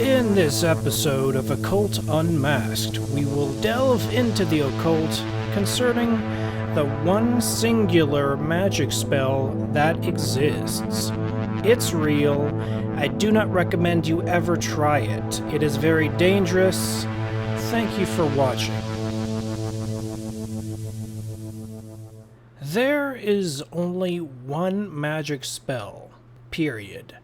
In this episode of Occult Unmasked, we will delve into the occult concerning the one singular magic spell that exists. It's real. I do not recommend you ever try it. It is very dangerous. Thank you for watching. There is only one magic spell, period.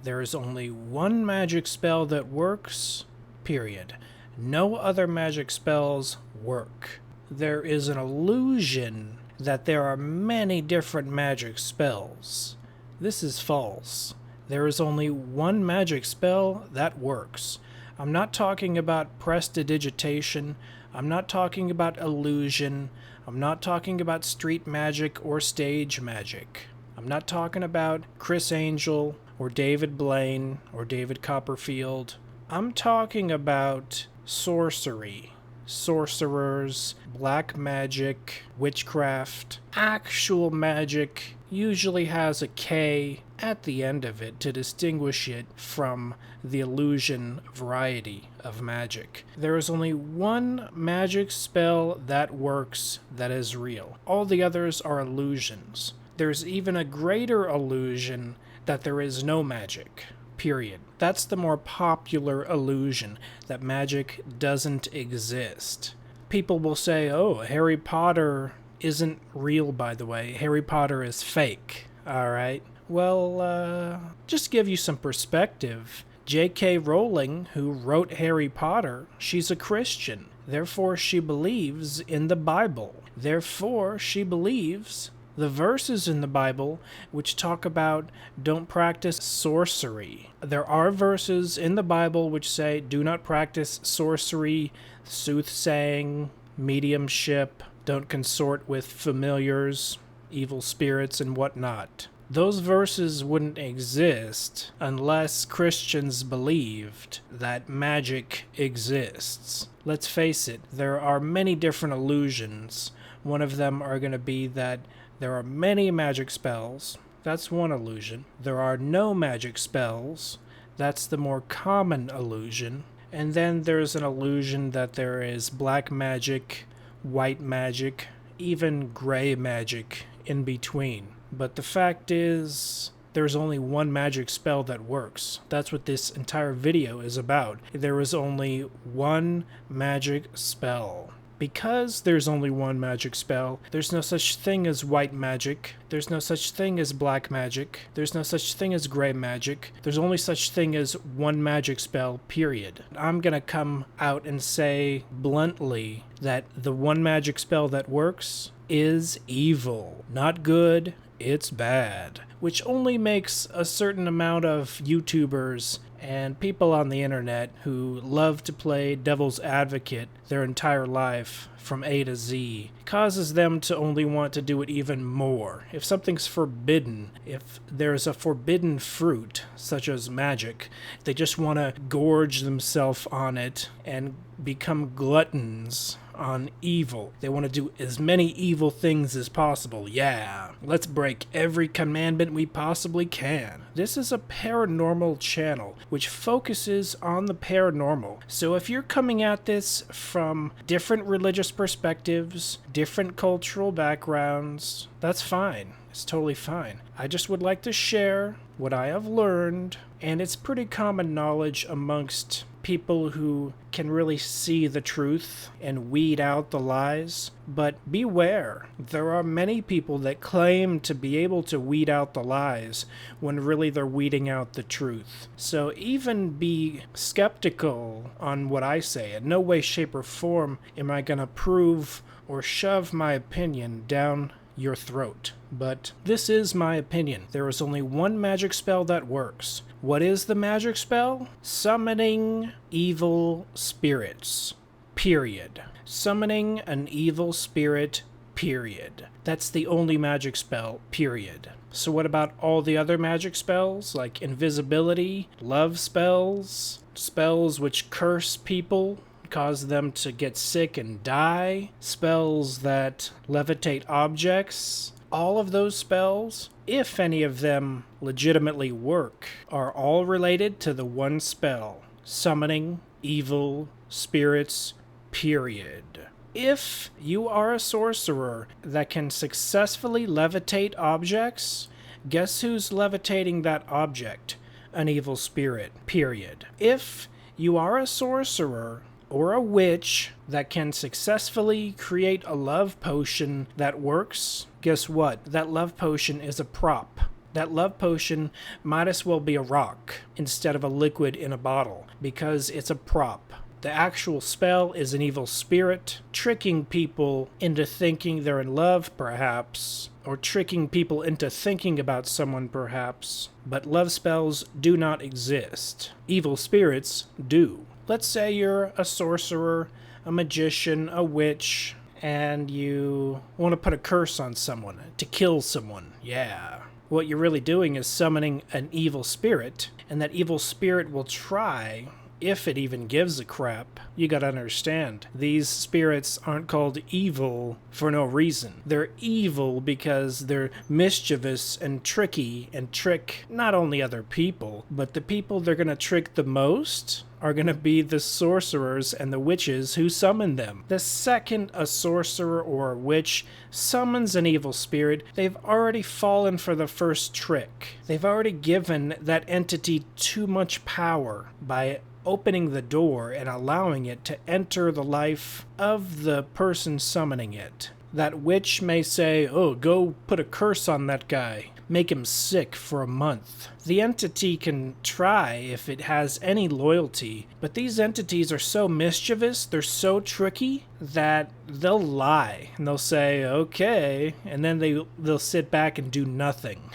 There is only one magic spell that works, period. No other magic spells work. There is an illusion that there are many different magic spells. This is false. There is only one magic spell that works. I'm not talking about prestidigitation. I'm not talking about illusion. I'm not talking about street magic or stage magic. I'm not talking about Chris Angel or David Blaine or David Copperfield. I'm talking about sorcery, sorcerers, black magic, witchcraft. Actual magic usually has a K at the end of it to distinguish it from the illusion variety of magic. There is only one magic spell that works that is real. All the others are illusions. There's even a greater illusion that there is no magic, period. That's the more popular illusion, that magic doesn't exist. People will say, oh, Harry Potter isn't real, by the way. Harry Potter is fake, alright? Well, just give you some perspective. J.K. Rowling, who wrote Harry Potter, she's a Christian. Therefore, she believes in the Bible. Therefore, she believes the verses in the Bible which talk about don't practice sorcery. There are verses in the Bible which say do not practice sorcery, soothsaying, mediumship, don't consort with familiars, evil spirits, and whatnot. Those verses wouldn't exist unless Christians believed that magic exists. Let's face it, there are many different illusions. One of them are going to be that there are many magic spells. That's one illusion. There are no magic spells. That's the more common illusion. And then there's an illusion that there is black magic, white magic, even gray magic in between. But the fact is, there's only one magic spell that works. That's what this entire video is about. There is only one magic spell. Because there's only one magic spell, there's no such thing as white magic, there's no such thing as black magic, there's no such thing as gray magic, there's only such thing as one magic spell, period. I'm gonna come out and say bluntly that the one magic spell that works is evil. Not good, it's bad. Which only makes a certain amount of YouTubers and people on the internet who love to play devil's advocate their entire life from A to Z, causes them to only want to do it even more. If something's forbidden, if there's a forbidden fruit, such as magic, they just want to gorge themselves on it and become gluttons on evil. They want to do as many evil things as possible. Yeah, let's break every commandment we possibly can. This is a paranormal channel which focuses on the paranormal. So if you're coming at this from different religious perspectives, different cultural backgrounds, that's fine. It's totally fine. I just would like to share what I have learned, and it's pretty common knowledge amongst people who can really see the truth and weed out the lies. But beware, there are many people that claim to be able to weed out the lies when really they're weeding out the truth. So even be skeptical on what I say. In no way, shape, or form am I going to prove or shove my opinion down your throat. But this is my opinion. There is only one magic spell that works. What is the magic spell? Summoning evil spirits. Period. Summoning an evil spirit. Period. That's the only magic spell. Period. So what about all the other magic spells, like invisibility, love spells, spells which curse people, cause them to get sick and die, spells that levitate objects, all of those spells, if any of them legitimately work, are all related to the one spell, summoning evil spirits, period. If you are a sorcerer that can successfully levitate objects, guess who's levitating that object? An evil spirit, period. If you are a sorcerer or a witch that can successfully create a love potion that works, guess what? That love potion is a prop. That love potion might as well be a rock instead of a liquid in a bottle because it's a prop. The actual spell is an evil spirit tricking people into thinking they're in love, perhaps, or tricking people into thinking about someone, perhaps. But love spells do not exist. Evil spirits do. Let's say you're a sorcerer, a magician, a witch, and you want to put a curse on someone, to kill someone. Yeah. What you're really doing is summoning an evil spirit, and that evil spirit will try, if it even gives a crap. You gotta understand, these spirits aren't called evil for no reason. They're evil because they're mischievous and tricky and trick not only other people, but the people they're gonna trick the most are going to be the sorcerers and the witches who summon them. The second a sorcerer or a witch summons an evil spirit, they've already fallen for the first trick. They've already given that entity too much power by opening the door and allowing it to enter the life of the person summoning it. That witch may say, oh, go put a curse on that guy. Make him sick for a month. The entity can try if it has any loyalty, but these entities are so mischievous, they're so tricky, that they'll lie. And they'll say, okay, and then they'll sit back and do nothing.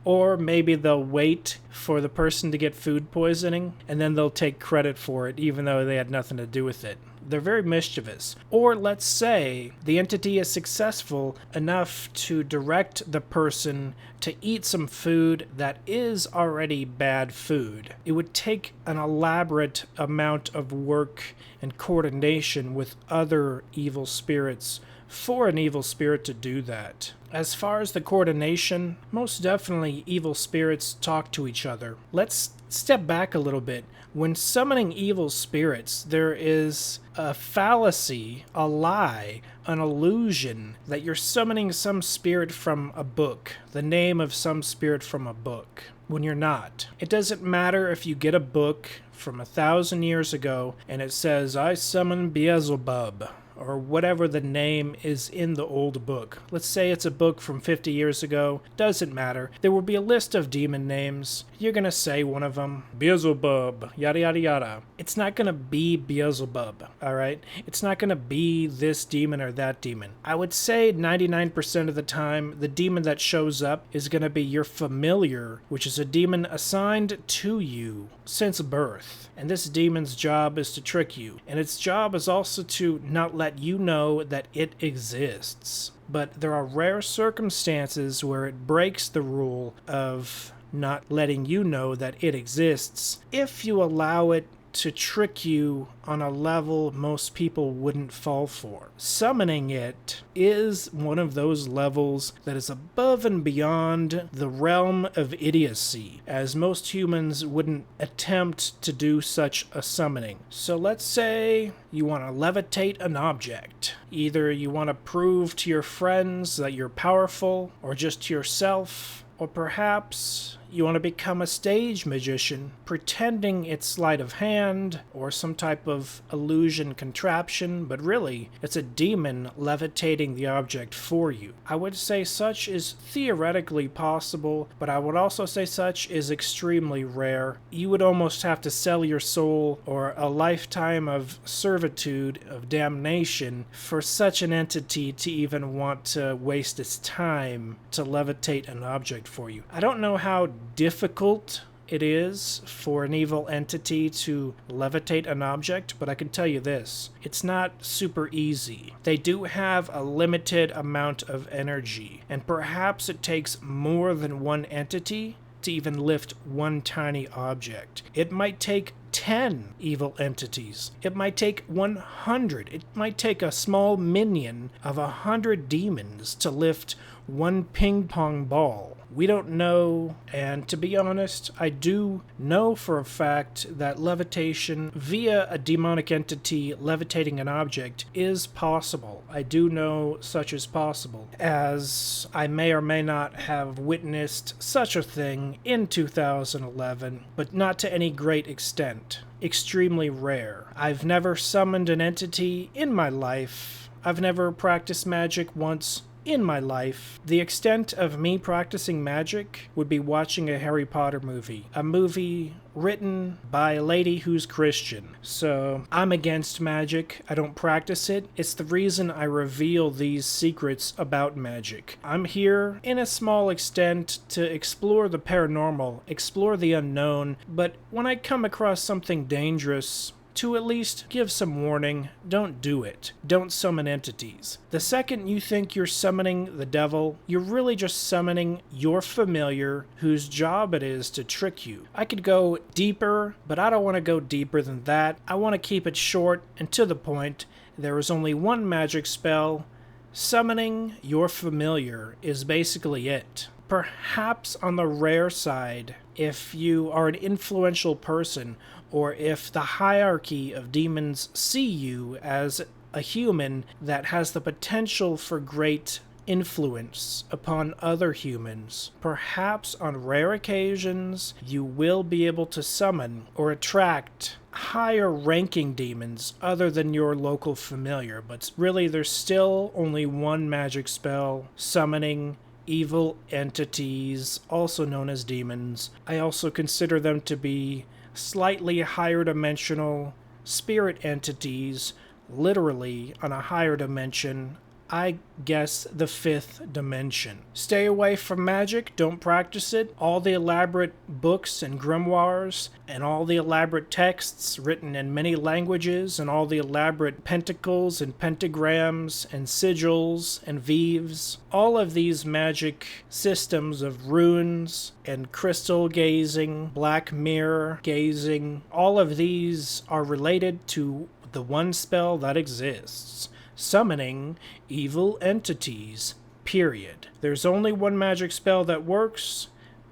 Or maybe they'll wait for the person to get food poisoning, and then they'll take credit for it, even though they had nothing to do with it. They're very mischievous. Or let's say the entity is successful enough to direct the person to eat some food that is already bad food. It would take an elaborate amount of work and coordination with other evil spirits for an evil spirit to do that. As far as the coordination, most definitely evil spirits talk to each other. Let's step back a little bit. When summoning evil spirits, there is a fallacy, a lie, an illusion that you're summoning some spirit from a book, the name of some spirit from a book, when you're not. It doesn't matter if you get a book from 1,000 years ago and it says, I summon Beelzebub, or whatever the name is in the old book. Let's say it's a book from 50 years ago. Doesn't matter. There will be a list of demon names. You're going to say one of them, Beelzebub, yada yada yada. It's not going to be Beelzebub, all right? It's not going to be this demon or that demon. I would say 99% of the time, the demon that shows up is going to be your familiar, which is a demon assigned to you since birth. And this demon's job is to trick you. And its job is also to not let you know that it exists. But there are rare circumstances where it breaks the rule of not letting you know that it exists if you allow it to trick you on a level most people wouldn't fall for. Summoning it is one of those levels that is above and beyond the realm of idiocy, as most humans wouldn't attempt to do such a summoning. So let's say you want to levitate an object. Either you want to prove to your friends that you're powerful, or just to yourself, or perhaps you want to become a stage magician, pretending it's sleight of hand or some type of illusion contraption, but really, it's a demon levitating the object for you. I would say such is theoretically possible, but I would also say such is extremely rare. You would almost have to sell your soul or a lifetime of servitude, of damnation, for such an entity to even want to waste its time to levitate an object for you. I don't know how difficult it is for an evil entity to levitate an object, but I can tell you this, it's not super easy. They do have a limited amount of energy, and perhaps it takes more than one entity to even lift one tiny object. It might take 10 evil entities. It might take 100. It might take a small minion of 100 demons to lift one ping pong ball. We don't know, and to be honest, I do know for a fact that levitation via a demonic entity levitating an object is possible. I do know such is possible, as I may or may not have witnessed such a thing in 2011, but not to any great extent. Extremely rare. I've never summoned an entity in my life. I've never practiced magic once in my life. The extent of me practicing magic would be watching a Harry Potter movie. A movie written by a lady who's Christian. So I'm against magic. I don't practice it. It's the reason I reveal these secrets about magic. I'm here in a small extent to explore the paranormal, explore the unknown, but when I come across something dangerous, to at least give some warning, don't do it. Don't summon entities. The second you think you're summoning the devil, you're really just summoning your familiar whose job it is to trick you. I could go deeper, but I don't want to go deeper than that. I want to keep it short and to the point. There is only one magic spell. Summoning your familiar is basically it. Perhaps on the rare side, if you are an influential person, or if the hierarchy of demons see you as a human that has the potential for great influence upon other humans, perhaps on rare occasions you will be able to summon or attract higher ranking demons other than your local familiar, but really there's still only one magic spell summoning evil entities, also known as demons. I also consider them to be slightly higher dimensional spirit entities, literally on a higher dimension. I guess the 5th dimension. Stay away from magic, don't practice it. All the elaborate books and grimoires, and all the elaborate texts written in many languages, and all the elaborate pentacles and pentagrams and sigils and vives. All of these magic systems of runes and crystal gazing, black mirror gazing, all of these are related to the one spell that exists. Summoning evil entities, period. There's only one magic spell that works.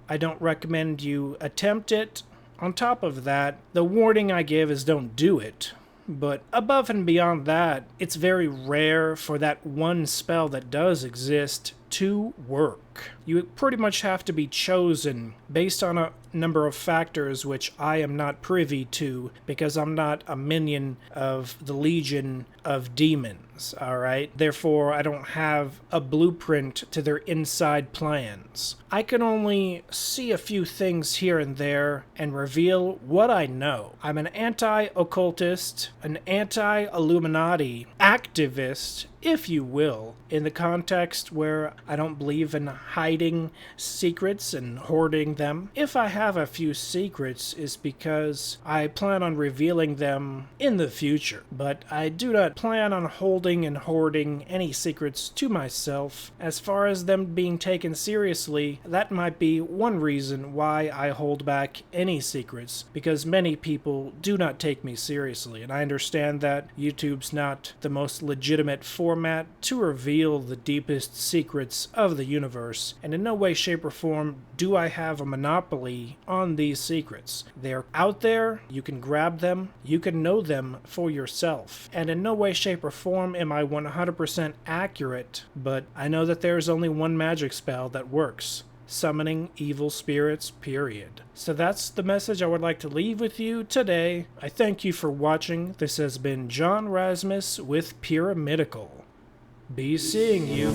I don't recommend you attempt it. On top of that, the warning I give is don't do it. But above and beyond that, it's very rare for that one spell that does exist to work. You pretty much have to be chosen based on a number of factors which I am not privy to because I'm not a minion of the Legion of Demons, alright? Therefore, I don't have a blueprint to their inside plans. I can only see a few things here and there and reveal what I know. I'm an anti-occultist, an anti-Illuminati activist, if you will, in the context where I don't believe in hiding secrets and hoarding them. If I have a few secrets, it's because I plan on revealing them in the future, but I do not plan on holding and hoarding any secrets to myself. As far as them being taken seriously, that might be one reason why I hold back any secrets, because many people do not take me seriously, and I understand that YouTube's not the most legitimate format to reveal the deepest secrets of the universe, and in no way, shape, or form do I have a monopoly on these secrets. They're out there, you can grab them, you can know them for yourself, and in no way, shape, or form am I 100% accurate, but I know that there's only one magic spell that works. Summoning evil spirits, period. So that's the message I would like to leave with you today. I thank you for watching. This has been John Razimus with Pyramidical. Be seeing you.